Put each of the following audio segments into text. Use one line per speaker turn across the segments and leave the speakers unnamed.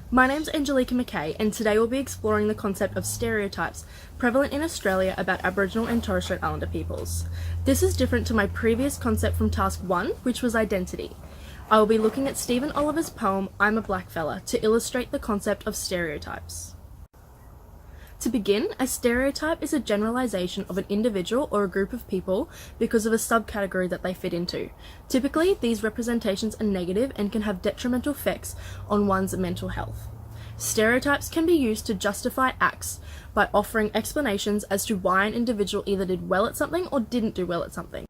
My name's Angelika McKay, and today we'll be exploring the concept of stereotypes prevalent in Australia about Aboriginal and Torres Strait Islander peoples. This is different to my previous concept from Task 1, which was identity. I will be looking at Stephen Oliver's poem, I'm a Black Fella, to illustrate the concept of stereotypes. To begin, a stereotype is a generalization of an individual or a group of people because of a subcategory that they fit into. Typically, these representations are negative and can have detrimental effects on one's mental health. Stereotypes can be used to justify acts by offering explanations as to why an individual either did well at something or didn't do well at something.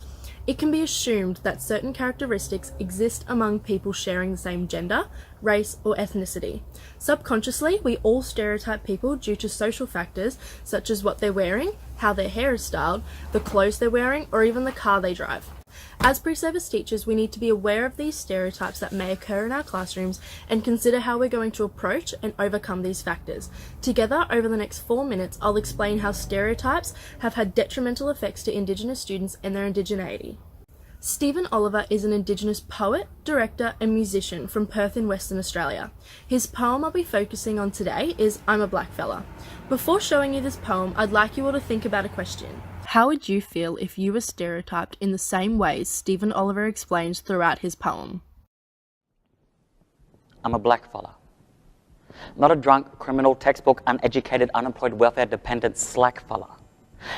It can be assumed that certain characteristics exist among people sharing the same gender, race, or ethnicity. Subconsciously, we all stereotype people due to social factors such as what they're wearing, how their hair is styled, the clothes they're wearing, or even the car they drive. As pre-service teachers, we need to be aware of these stereotypes that may occur in our classrooms and consider how we're going to approach and overcome these factors. Together, over the next 4 minutes, I'll explain how stereotypes have had detrimental effects to Indigenous students and their indigeneity. Stephen Oliver is an Indigenous poet, director and musician from Perth in Western Australia. His poem I'll be focusing on today is I'm a Black Fella. Before showing you this poem, I'd like you all to think about a question. How would you feel if you were stereotyped in the same ways Stephen Oliver explains throughout his poem?
I'm a black fella. Not a drunk, criminal, textbook, uneducated, unemployed, welfare-dependent slack fella.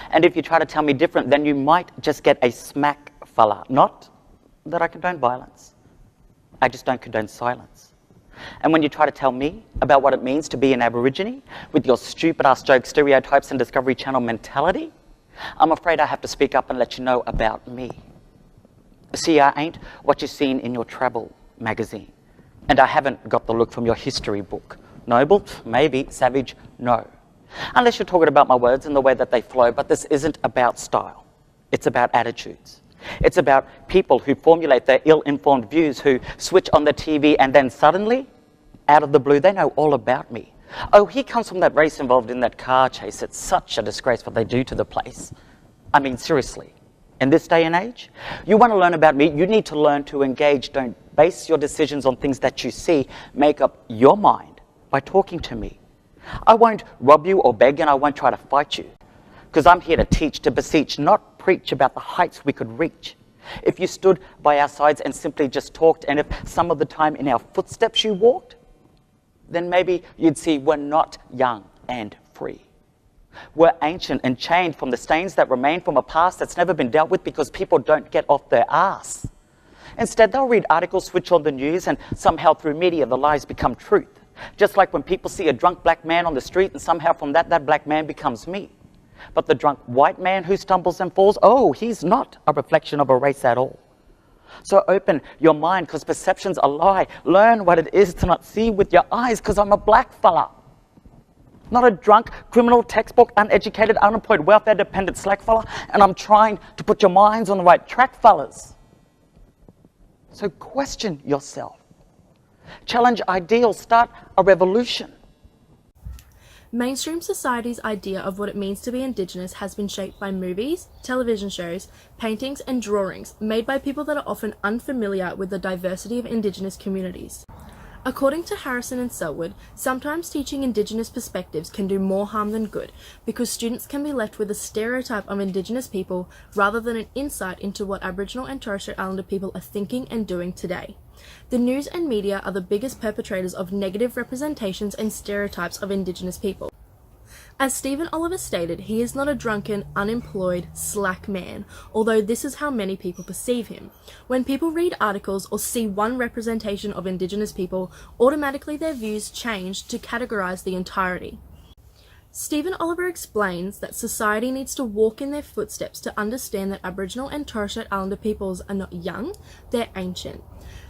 And if you try to tell me different, then you might just get a smack fella. Not that I condone violence. I just don't condone silence. And when you try to tell me about what it means to be an Aborigine with your stupid-ass jokes, stereotypes, and Discovery Channel mentality, I'm afraid I have to speak up and let you know about me. See, I ain't what you've seen in your travel magazine. And I haven't got the look from your history book. Noble? Maybe. Savage? No. Unless you're talking about my words and the way that they flow, but this isn't about style. It's about attitudes. It's about people who formulate their ill-informed views, who switch on the TV and then suddenly, out of the blue, they know all about me. Oh, he comes from that race involved in that car chase. It's such a disgrace what they do to the place. I mean, seriously, in this day and age, you want to learn about me, you need to learn to engage. Don't base your decisions on things that you see. Make up your mind by talking to me. I won't rob you or beg, and I won't try to fight you, because I'm here to teach, to beseech, not preach about the heights we could reach. If you stood by our sides and simply just talked, and if some of the time in our footsteps you walked, then maybe you'd see we're not young and free. We're ancient and chained from the stains that remain from a past that's never been dealt with because people don't get off their ass. Instead, they'll read articles, switch on the news, and somehow through media the lies become truth. Just like when people see a drunk black man on the street and somehow from that black man becomes me. But the drunk white man who stumbles and falls, oh, he's not a reflection of a race at all. So open your mind, because perception's a lie. Learn what it is to not see with your eyes, because I'm a black fella. Not a drunk, criminal, textbook, uneducated, unemployed, welfare-dependent slack fella, and I'm trying to put your minds on the right track, fellas. So question yourself. Challenge ideals. Start a revolution.
Mainstream society's idea of what it means to be Indigenous has been shaped by movies, television shows, paintings and drawings made by people that are often unfamiliar with the diversity of Indigenous communities. According to Harrison and Selwood, sometimes teaching Indigenous perspectives can do more harm than good because students can be left with a stereotype of Indigenous people rather than an insight into what Aboriginal and Torres Strait Islander people are thinking and doing today. The news and media are the biggest perpetrators of negative representations and stereotypes of Indigenous people. As Stephen Oliver stated, he is not a drunken, unemployed, slack man, although this is how many people perceive him. When people read articles or see one representation of Indigenous people, automatically their views change to categorise the entirety. Stephen Oliver explains that society needs to walk in their footsteps to understand that Aboriginal and Torres Strait Islander peoples are not young, they're ancient.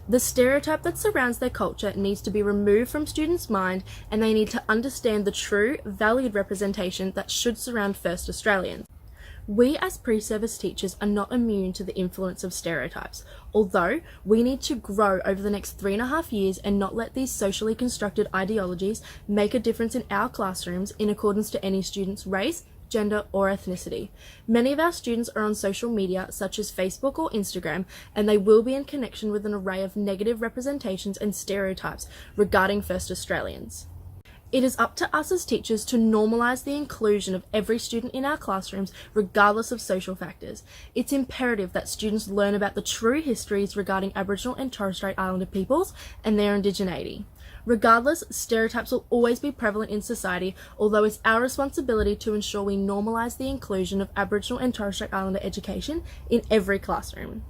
The stereotype that surrounds their culture needs to be removed from students' mind, and they need to understand the true, valued representation that should surround First Australians. We as pre-service teachers are not immune to the influence of stereotypes, although we need to grow over the next 3.5 years and not let these socially constructed ideologies make a difference in our classrooms in accordance to any student's race, gender, or ethnicity. Many of our students are on social media such as Facebook or Instagram, and they will be in connection with an array of negative representations and stereotypes regarding First Australians. It is up to us as teachers to normalise the inclusion of every student in our classrooms regardless of social factors. It's imperative that students learn about the true histories regarding Aboriginal and Torres Strait Islander peoples and their indigeneity. Regardless, stereotypes will always be prevalent in society, although it's our responsibility to ensure we normalise the inclusion of Aboriginal and Torres Strait Islander education in every classroom.